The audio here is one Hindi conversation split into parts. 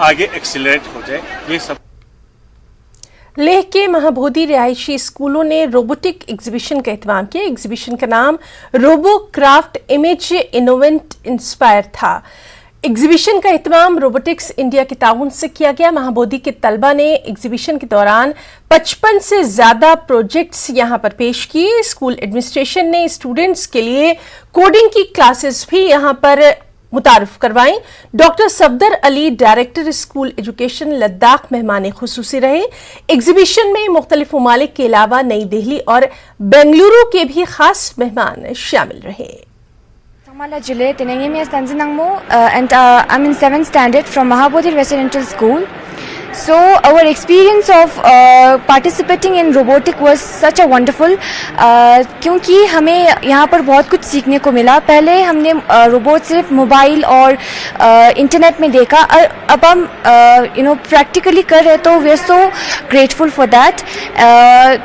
आगे एक्सीलरेट हो जाए, ये सब। लेह के महाबोधि रिहायशी स्कूलों ने रोबोटिक एग्जीबिशन का एहतमाम किया। एग्जीबिशन का नाम robo craft image innovate inspire था। एग्जीबिशन का एहतमाम रोबोटिक्स इंडिया के ताउन से किया गया। महाबोधि के तलबा ने एग्जीबिशन के दौरान 55 से ज्यादा प्रोजेक्ट्स यहां पर पेश किए। स्कूल एडमिनिस्ट्रेशन ने स्टूडेंट्स के लिए कोडिंग की क्लासेस भी यहां पर मुतारिफ करवाई। Doctor Safdar Ali, director school education Ladakh, मेहमान खुसूसी रहे। एग्जीबिशन में मुख्तलिफ ममालिक के अलावा नई दिल्ली और बेंगलुरु के भी खास मेहमान शामिल रहे। Jule, and I'm in 7th standard from Mahabodhi Residential School. So our experience of participating in robotic was such a wonderful, क्योंकि हमें यहाँ पर बहुत कुछ सीखने को मिला। पहले हमने रोबोट सिर्फ मोबाइल और इंटरनेट में देखा, अब हम प्रैक्टिकली कर रहे, तो we are so grateful for that.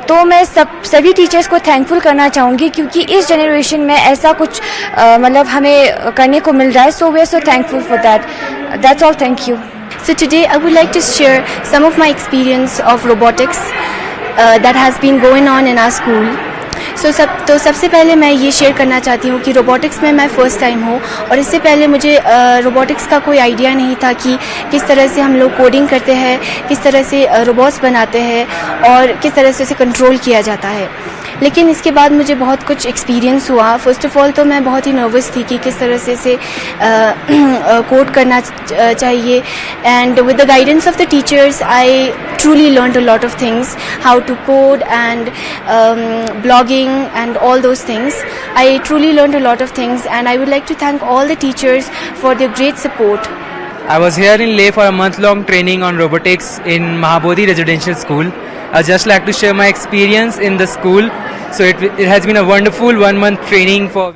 तो मैं सभी टीचर्स को थैंकफुल करना चाहूँगी, क्योंकि इस जनरेशन में ऐसा कुछ मतलब हमें करने को मिल रहा है। So we are so thankful for that. That's all, thank you. So today I would like to share some of my experience of robotics that has been going on in our school. तो सबसे पहले मैं ये शेयर करना चाहती हूँ कि रोबोटिक्स में मैं फ़र्स्ट टाइम हूँ, और इससे पहले मुझे रोबोटिक्स का कोई आइडिया नहीं था कि किस तरह से हम लोग कोडिंग करते हैं, किस तरह से रोबोट्स बनाते हैं और किस तरह से उसे कंट्रोल किया जाता है। लेकिन इसके बाद मुझे बहुत कुछ एक्सपीरियंस हुआ। फ़र्स्ट ऑफ़ ऑल तो मैं बहुत ही नर्वस थी कि किस तरह से इसे कोड करना चाहिए, and with the guidance of the teachers I truly learned a lot of things, how to code and blogging and all those things. I truly learned a lot of things, and I would like to thank all the teachers for their great support. I was here in Leh for a month-long training on robotics in Mahabodhi Residential School. I'd just like to share my experience in the school. So it has been a wonderful 1 month training for